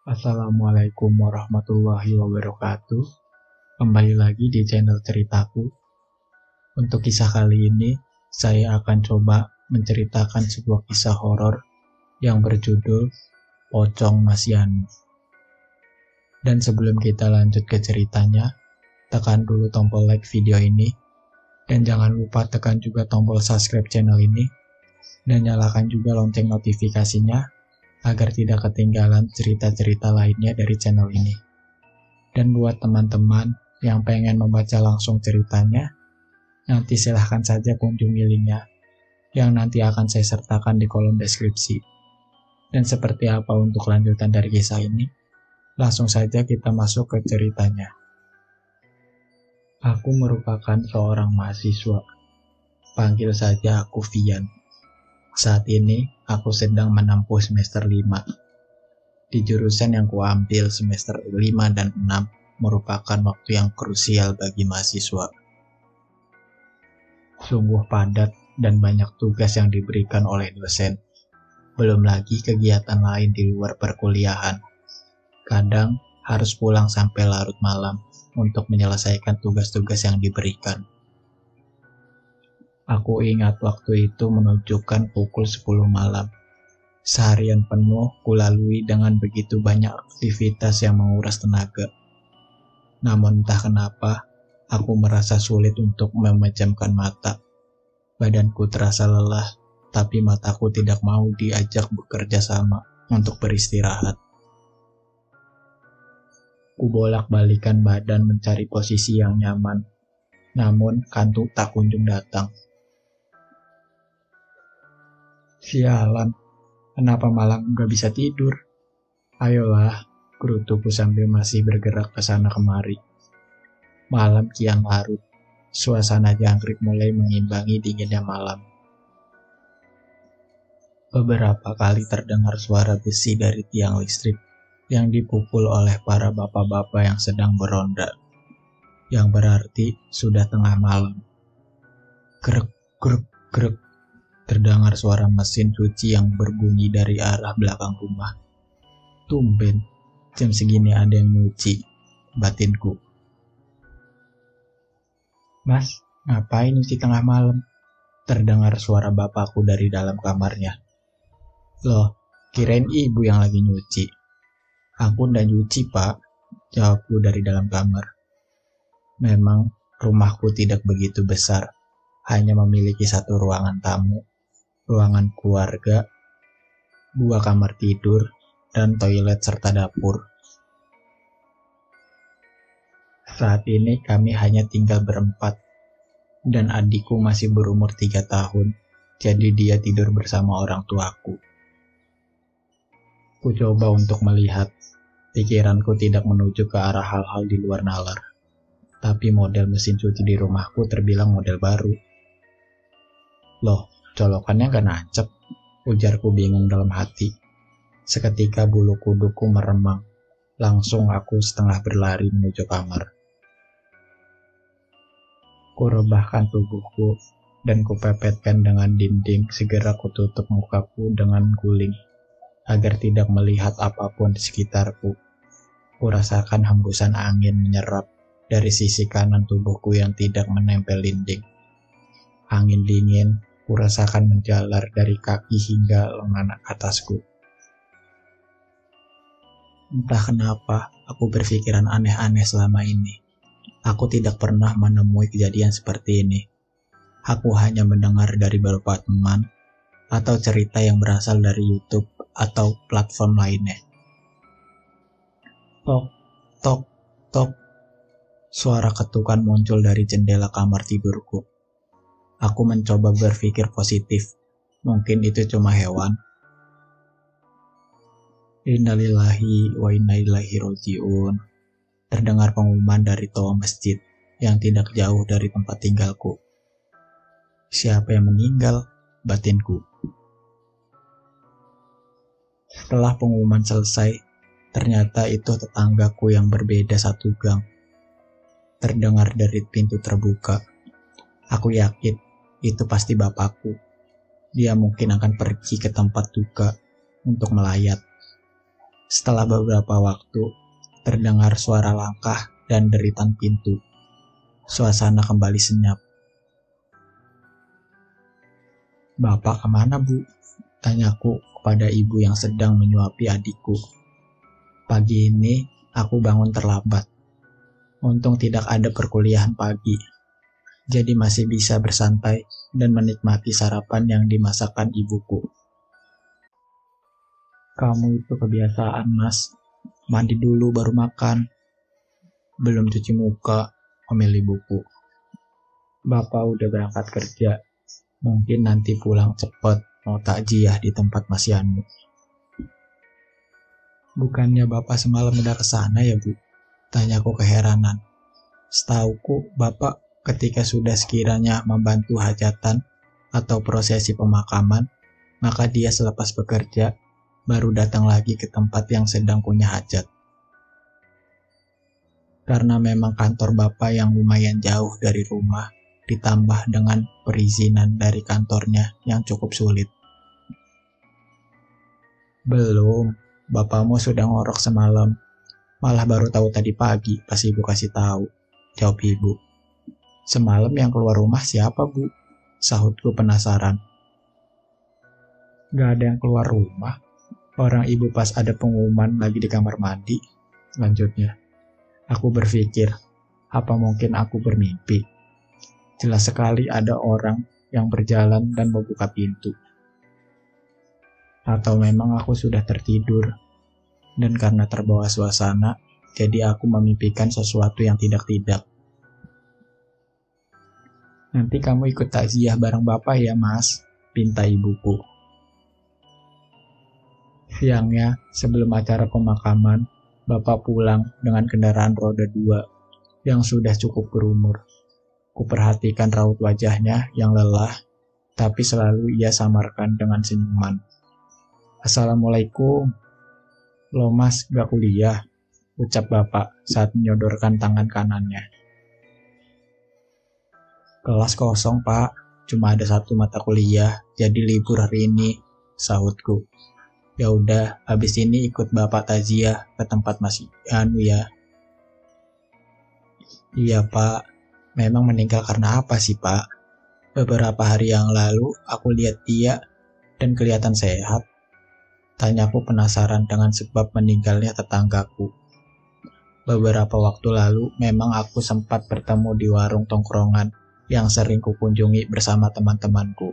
Assalamualaikum warahmatullahi wabarakatuh. Kembali lagi di channel ceritaku. Untuk kisah kali ini, saya akan coba menceritakan sebuah kisah horor yang berjudul Pocong Masyanu. Dan sebelum kita lanjut ke ceritanya, tekan dulu tombol like video ini, dan jangan lupa tekan juga tombol subscribe channel ini, dan nyalakan juga lonceng notifikasinya agar tidak ketinggalan cerita-cerita lainnya dari channel ini. Dan buat teman-teman yang pengen membaca langsung ceritanya, nanti silahkan saja kunjungi linknya yang nanti akan saya sertakan di kolom deskripsi. Dan seperti apa untuk lanjutan dari kisah ini? Langsung saja kita masuk ke ceritanya. Aku merupakan seorang mahasiswa. Panggil saja aku Vian. Saat ini, aku sedang menempuh semester 5. Di jurusan yang kuambil semester 5 dan 6 merupakan waktu yang krusial bagi mahasiswa. Sungguh padat dan banyak tugas yang diberikan oleh dosen. Belum lagi kegiatan lain di luar perkuliahan. Kadang harus pulang sampai larut malam untuk menyelesaikan tugas-tugas yang diberikan. Aku ingat waktu itu menunjukkan pukul 10 malam. Seharian penuh kulalui dengan begitu banyak aktivitas yang menguras tenaga. Namun entah kenapa, aku merasa sulit untuk memejamkan mata. Badanku terasa lelah, tapi mataku tidak mau diajak bekerja sama untuk beristirahat. Kubolak-balikan badan mencari posisi yang nyaman, namun kantuk tak kunjung datang. Sialan, kenapa malam gak bisa tidur? Ayolah, gerutuku sambil masih bergerak ke sana kemari. Malam kian larut, suasana jangkrik mulai mengimbangi dinginnya malam. Beberapa kali terdengar suara besi dari tiang listrik yang dipukul oleh para bapak-bapak yang sedang beronda, yang berarti sudah tengah malam. Grek, grek, grek. Terdengar suara mesin cuci yang berbunyi dari arah belakang rumah. Tumben, jam segini ada yang nyuci, batinku. Mas, ngapain nyuci tengah malam? Terdengar suara bapakku dari dalam kamarnya. Loh, kirain ibu yang lagi nyuci. Aku udah nyuci, Pak, jawabku dari dalam kamar. Memang rumahku tidak begitu besar, hanya memiliki satu ruangan tamu, ruangan keluarga, 2 kamar tidur, dan toilet serta dapur. Saat ini kami hanya tinggal berempat, dan adikku masih berumur 3 tahun, jadi dia tidur bersama orang tuaku. Ku coba untuk melihat, pikiranku tidak menuju ke arah hal-hal di luar nalar, tapi model mesin cuci di rumahku terbilang model baru. Loh, colokannya gak nancep, ujarku bingung dalam hati. Seketika bulu kuduku meremang, langsung aku setengah berlari menuju kamar. Kurebahkan tubuhku dan kupepetkan dengan dinding, segera kututup mukaku dengan guling, agar tidak melihat apapun di sekitarku. Kurasakan hembusan angin menyerap dari sisi kanan tubuhku yang tidak menempel dinding. Angin dingin kurasakan menjalar dari kaki hingga lengan atasku. Entah kenapa, aku berpikiran aneh-aneh selama ini. Aku tidak pernah menemui kejadian seperti ini. Aku hanya mendengar dari beberapa teman atau cerita yang berasal dari YouTube atau platform lainnya. Tok, tok, tok. Suara ketukan muncul dari jendela kamar tidurku. Aku mencoba berpikir positif. Mungkin itu cuma hewan. Innalillahi wa inna ilaihi raji'un. Terdengar pengumuman dari toa masjid yang tidak jauh dari tempat tinggalku. Siapa yang meninggal? Batinku. Setelah pengumuman selesai, ternyata itu tetanggaku yang berbeda satu gang. Terdengar dari pintu terbuka. Aku yakin itu pasti bapakku. Dia mungkin akan pergi ke tempat duka untuk melayat. Setelah beberapa waktu, terdengar suara langkah dan deritan pintu. Suasana kembali senyap. "Bapak kemana, Bu?" tanyaku kepada ibu yang sedang menyuapi adikku. "Pagi ini aku bangun terlambat. Untung tidak ada perkuliahan pagi, jadi masih bisa bersantai dan menikmati sarapan yang dimasakkan ibuku." "Kamu itu kebiasaan, Mas. Mandi dulu baru makan. Belum cuci muka," omel ibuku. "Bapak udah berangkat kerja. Mungkin nanti pulang cepet mau takjiah di tempat Mas Yanu." "Bukannya Bapak semalam udah ke sana ya, Bu?" tanyaku keheranan. Setauku, Bapak ketika sudah sekiranya membantu hajatan atau prosesi pemakaman, maka dia selepas bekerja baru datang lagi ke tempat yang sedang punya hajat. Karena memang kantor Bapak yang lumayan jauh dari rumah, ditambah dengan perizinan dari kantornya yang cukup sulit. "Belum, Bapakmu sudah ngorok semalam. Malah baru tahu tadi pagi pas ibu kasih tahu," jawab ibu. "Semalam yang keluar rumah siapa, Bu?" sahutku penasaran. "Gak ada yang keluar rumah. Orang ibu pas ada pengumuman lagi di kamar mandi," lanjutnya. Aku berpikir, apa mungkin aku bermimpi? Jelas sekali ada orang yang berjalan dan membuka pintu. Atau memang aku sudah tertidur, dan karena terbawa suasana, jadi aku memimpikan sesuatu yang tidak-tidak. "Nanti kamu ikut takziah bareng Bapak ya, Mas?" pinta ibuku. Siangnya, sebelum acara pemakaman, Bapak pulang dengan kendaraan roda 2 yang sudah cukup berumur. Kuperhatikan raut wajahnya yang lelah, tapi selalu ia samarkan dengan senyuman. "Assalamualaikum." "Loh Mas, gak kuliah?" ucap Bapak saat menyodorkan tangan kanannya. "Kelas kosong, Pak. Cuma ada 1 mata kuliah, jadi libur hari ini," sahutku. "Ya udah, habis ini ikut Bapak takziah ke tempat Mas Yanu ya." "Iya, Pak. Memang meninggal karena apa sih, Pak?" "Beberapa hari yang lalu aku lihat dia dan kelihatan sehat," tanyaku penasaran dengan sebab meninggalnya tetanggaku. "Beberapa waktu lalu memang aku sempat bertemu di warung tongkrongan yang sering kukunjungi bersama teman-temanku.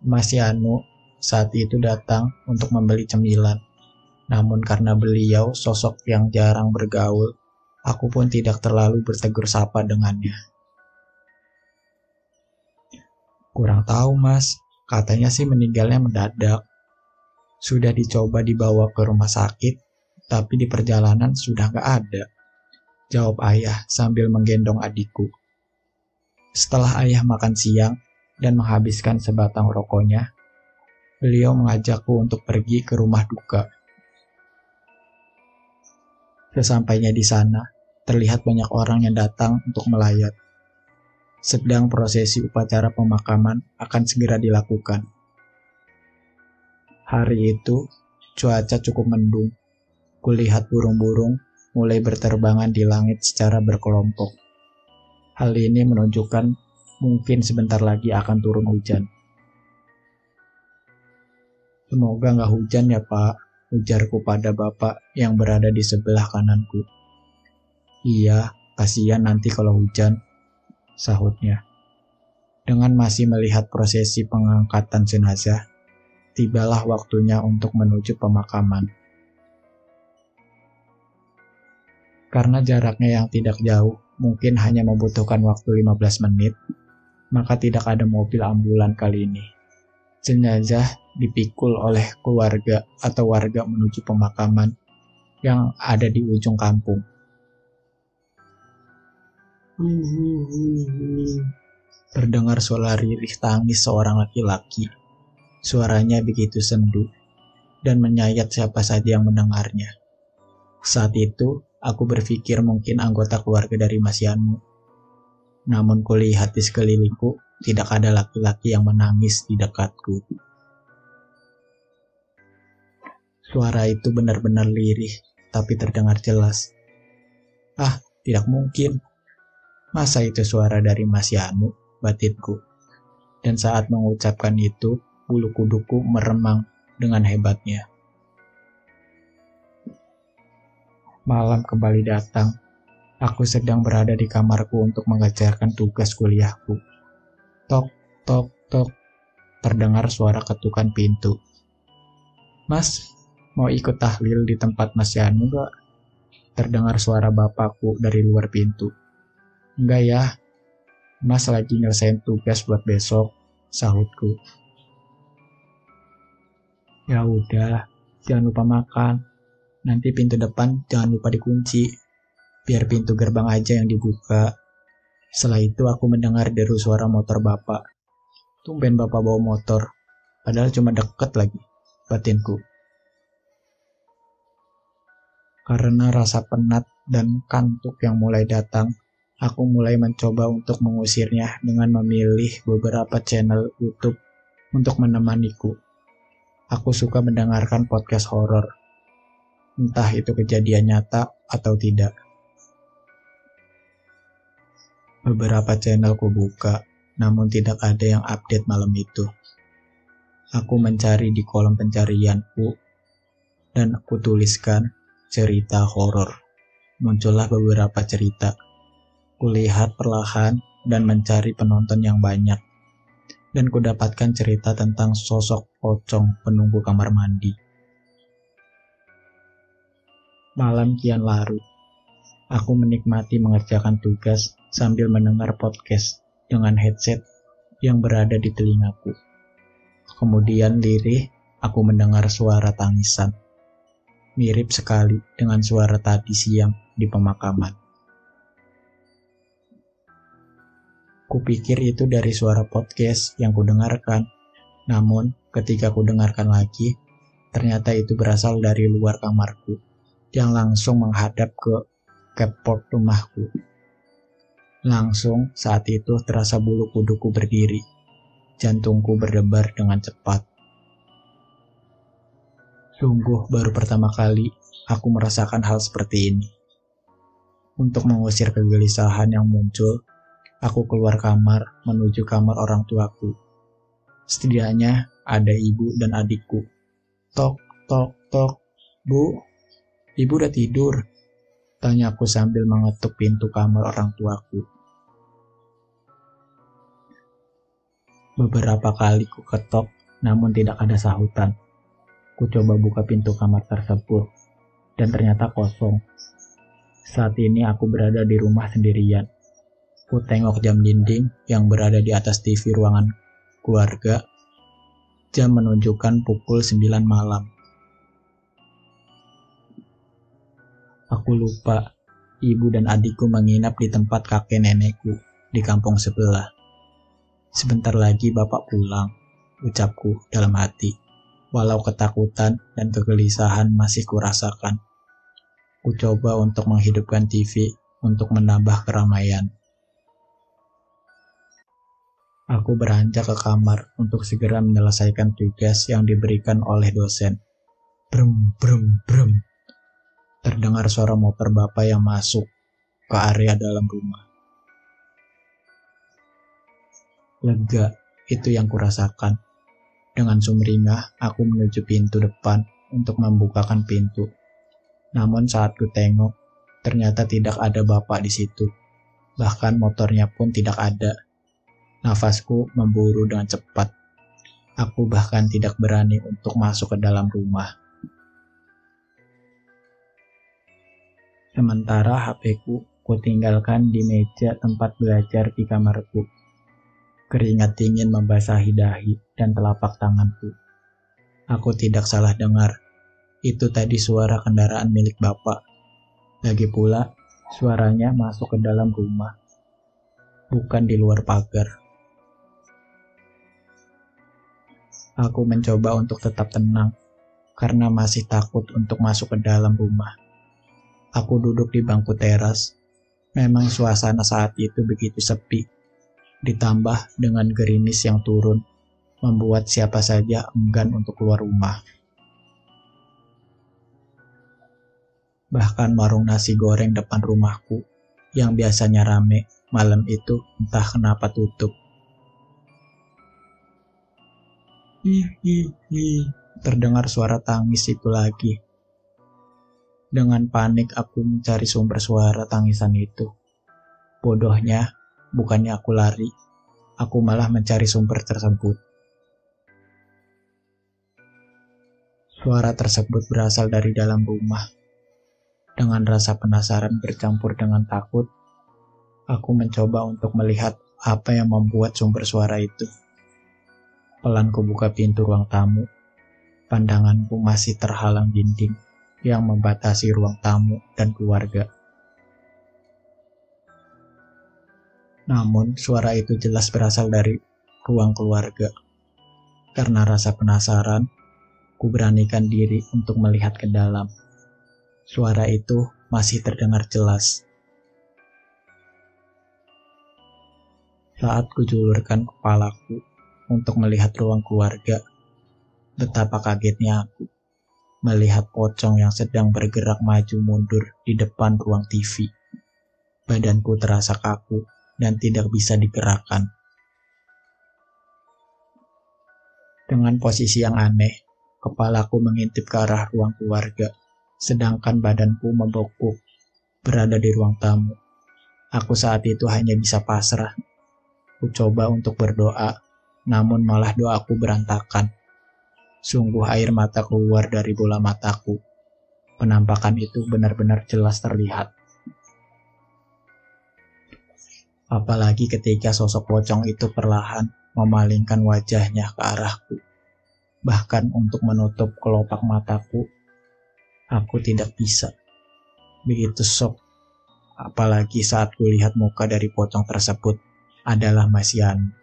Mas Yanu saat itu datang untuk membeli cemilan. Namun karena beliau sosok yang jarang bergaul, aku pun tidak terlalu bertegur sapa dengannya." "Kurang tahu, Mas. Katanya sih meninggalnya mendadak. Sudah dicoba dibawa ke rumah sakit, tapi di perjalanan sudah gak ada," jawab ayah sambil menggendong adikku. Setelah ayah makan siang dan menghabiskan sebatang rokoknya, beliau mengajakku untuk pergi ke rumah duka. Sesampainya di sana, terlihat banyak orang yang datang untuk melayat. Sedang prosesi upacara pemakaman akan segera dilakukan. Hari itu, cuaca cukup mendung. Kulihat burung-burung mulai berterbangan di langit secara berkelompok. Hal ini menunjukkan mungkin sebentar lagi akan turun hujan. "Semoga nggak hujan ya, Pak," ujarku pada Bapak yang berada di sebelah kananku. "Iya, kasihan nanti kalau hujan," sahutnya. Dengan masih melihat prosesi pengangkatan jenazah, tibalah waktunya untuk menuju pemakaman. Karena jaraknya yang tidak jauh, mungkin hanya membutuhkan waktu 15 menit, maka tidak ada mobil ambulan kali ini. Jenazah dipikul oleh keluarga atau warga menuju pemakaman yang ada di ujung kampung. Terdengar suara ririh tangis seorang laki-laki. Suaranya begitu sendu dan menyayat siapa saja yang mendengarnya. Saat itu, aku berpikir mungkin anggota keluarga dari Mas Yanu. Namun kulihat di sekelilingku, tidak ada laki-laki yang menangis di dekatku. Suara itu benar-benar lirih, tapi terdengar jelas. Ah, tidak mungkin. Masa itu suara dari Mas Yanu, batinku. Dan saat mengucapkan itu, bulu kuduku meremang dengan hebatnya. Malam kembali datang. Aku sedang berada di kamarku untuk mengerjakan tugas kuliahku. Tok, tok, tok. Terdengar suara ketukan pintu. Mas, mau ikut tahlil di tempat Mas Yanu gak? Terdengar suara bapakku dari luar pintu. Enggak ya, Mas lagi nyelesain tugas buat besok, sahutku. Ya udah, jangan lupa makan. Nanti pintu depan jangan lupa dikunci. Biar pintu gerbang aja yang dibuka. Setelah itu aku mendengar deru suara motor bapak. Tumben bapak bawa motor, padahal cuma deket lagi, batinku. Karena rasa penat dan kantuk yang mulai datang, aku mulai mencoba untuk mengusirnya dengan memilih beberapa channel YouTube untuk menemaniku. Aku suka mendengarkan podcast horor, entah itu kejadian nyata atau tidak. Beberapa channel ku buka, namun tidak ada yang update malam itu. Aku mencari di kolom pencarianku, dan aku tuliskan cerita horor. Muncullah beberapa cerita. Kulihat perlahan dan mencari penonton yang banyak. Dan kudapatkan cerita tentang sosok pocong penunggu kamar mandi. Malam kian larut. Aku menikmati mengerjakan tugas sambil mendengar podcast dengan headset yang berada di telingaku. Kemudian lirih, aku mendengar suara tangisan. Mirip sekali dengan suara tadi siang di pemakaman. Kupikir itu dari suara podcast yang kudengarkan. Namun, ketika kudengarkan lagi, ternyata itu berasal dari luar kamarku, yang langsung menghadap ke carport rumahku. Langsung saat itu terasa bulu kuduku berdiri. Jantungku berdebar dengan cepat. Sungguh baru pertama kali aku merasakan hal seperti ini. Untuk mengusir kegelisahan yang muncul, aku keluar kamar menuju kamar orang tuaku. Setidaknya ada ibu dan adikku. Tok, tok, tok. Bu, ibu udah tidur? Tanyaku sambil mengetuk pintu kamar orang tuaku. Beberapa kali ku ketok, namun tidak ada sahutan. Ku coba buka pintu kamar tersebut, dan ternyata kosong. Saat ini aku berada di rumah sendirian. Ku tengok jam dinding yang berada di atas TV ruangan keluarga. Jam menunjukkan pukul 9 malam. Aku lupa, ibu dan adikku menginap di tempat kakek nenekku di kampung sebelah. Sebentar lagi bapak pulang, ucapku dalam hati. Walau ketakutan dan kegelisahan masih kurasakan. Ku coba untuk menghidupkan TV untuk menambah keramaian. Aku beranjak ke kamar untuk segera menyelesaikan tugas yang diberikan oleh dosen. Brum, brum, brum. Terdengar suara motor bapak yang masuk ke area dalam rumah. Lega, itu yang kurasakan. Dengan sumringah, aku menuju pintu depan untuk membukakan pintu. Namun saat ku tengok, ternyata tidak ada bapak di situ. Bahkan motornya pun tidak ada. Nafasku memburu dengan cepat. Aku bahkan tidak berani untuk masuk ke dalam rumah. Sementara HP-ku kutinggalkan di meja tempat belajar di kamarku. Keringat dingin membasahi dahi dan telapak tanganku. Aku tidak salah dengar. Itu tadi suara kendaraan milik bapak. Lagi pula, suaranya masuk ke dalam rumah. Bukan di luar pagar. Aku mencoba untuk tetap tenang, karena masih takut untuk masuk ke dalam rumah. Aku duduk di bangku teras. Memang suasana saat itu begitu sepi. Ditambah dengan gerimis yang turun, membuat siapa saja enggan untuk keluar rumah. Bahkan warung nasi goreng depan rumahku yang biasanya rame, malam itu entah kenapa tutup. Hihihi, terdengar suara tangis itu lagi. Dengan panik aku mencari sumber suara tangisan itu. Bodohnya, bukannya aku lari, aku malah mencari sumber tersebut. Suara tersebut berasal dari dalam rumah. Dengan rasa penasaran bercampur dengan takut, aku mencoba untuk melihat apa yang membuat sumber suara itu. Pelan kubuka pintu ruang tamu. Pandanganku masih terhalang dinding yang membatasi ruang tamu dan keluarga. Namun, suara itu jelas berasal dari ruang keluarga. Karena rasa penasaran, ku beranikan diri untuk melihat ke dalam. Suara itu masih terdengar jelas. Saat kujulurkan kepalaku untuk melihat ruang keluarga, betapa kagetnya aku melihat pocong yang sedang bergerak maju mundur di depan ruang TV. Badanku terasa kaku dan tidak bisa digerakkan. Dengan posisi yang aneh, kepalaku mengintip ke arah ruang keluarga, sedangkan badanku membungkuk berada di ruang tamu. Aku saat itu hanya bisa pasrah. Ku coba untuk berdoa, namun malah doaku berantakan. Sungguh air mata keluar dari bola mataku. Penampakan itu benar-benar jelas terlihat. Apalagi ketika sosok pocong itu perlahan memalingkan wajahnya ke arahku. Bahkan untuk menutup kelopak mataku, aku tidak bisa. Begitu shock. Apalagi saat kulihat muka dari pocong tersebut adalah Mas Yani.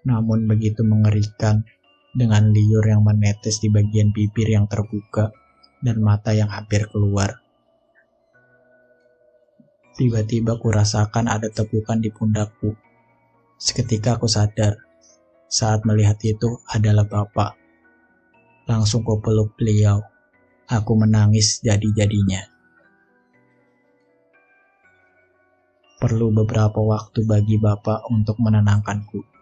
Namun begitu mengerikan, dengan liur yang menetes di bagian bibir yang terbuka dan mata yang hampir keluar. Tiba-tiba kurasakan ada tepukan di pundakku. Seketika aku sadar, saat melihat itu adalah Bapak. Langsung kupeluk beliau. Aku menangis jadi-jadinya. Perlu beberapa waktu bagi Bapak untuk menenangkanku.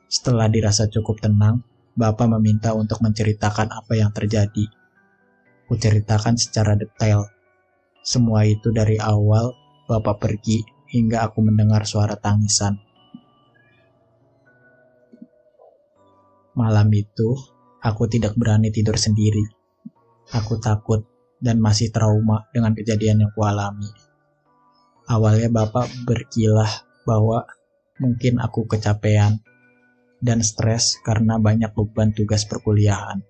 Setelah dirasa cukup tenang, Bapak meminta untuk menceritakan apa yang terjadi. Kuceritakan secara detail. Semua itu dari awal Bapak pergi hingga aku mendengar suara tangisan. Malam itu, aku tidak berani tidur sendiri. Aku takut dan masih trauma dengan kejadian yang kualami. Awalnya Bapak berkilah bahwa mungkin aku kecapean dan stres karena banyak beban tugas perkuliahan.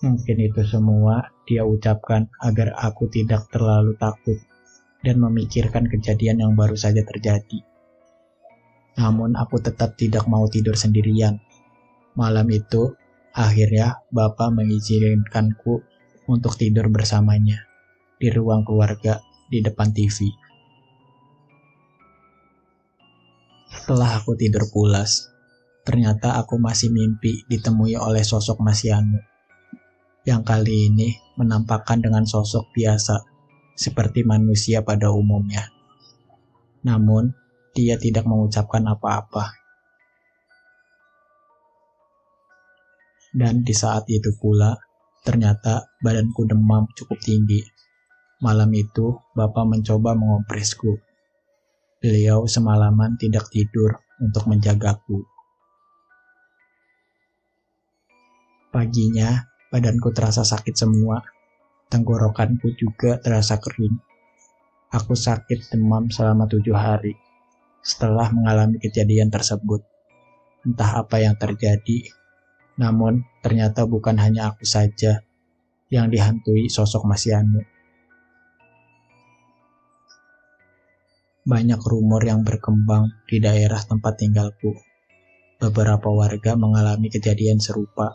Mungkin itu semua dia ucapkan agar aku tidak terlalu takut dan memikirkan kejadian yang baru saja terjadi. Namun aku tetap tidak mau tidur sendirian. Malam itu, akhirnya Bapak mengizinkanku untuk tidur bersamanya di ruang keluarga di depan TV. Setelah aku tidur pulas, ternyata aku masih mimpi ditemui oleh sosok Mas Yanu. Yang kali ini menampakkan dengan sosok biasa, seperti manusia pada umumnya. Namun, dia tidak mengucapkan apa-apa. Dan di saat itu pula, ternyata badanku demam cukup tinggi. Malam itu, Bapak mencoba mengompresku. Beliau semalaman tidak tidur untuk menjagaku. Paginya, badanku terasa sakit semua. Tenggorokanku juga terasa kering. Aku sakit demam selama 7 hari. Setelah mengalami kejadian tersebut, entah apa yang terjadi, namun ternyata bukan hanya aku saja yang dihantui sosok Mas Yanu. Banyak rumor yang berkembang di daerah tempat tinggalku. Beberapa warga mengalami kejadian serupa.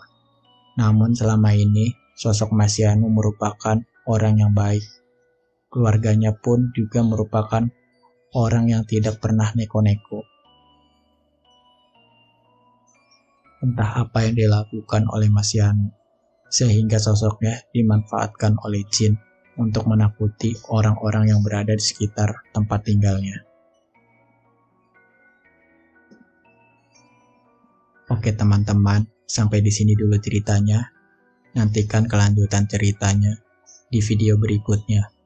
Namun selama ini, sosok Mas Yanu merupakan orang yang baik. Keluarganya pun juga merupakan orang yang tidak pernah neko-neko. Entah apa yang dilakukan oleh Mas Yanu, sehingga sosoknya dimanfaatkan oleh jin untuk menakuti orang-orang yang berada di sekitar tempat tinggalnya. Oke teman-teman, sampai di sini dulu ceritanya. Nantikan kelanjutan ceritanya di video berikutnya.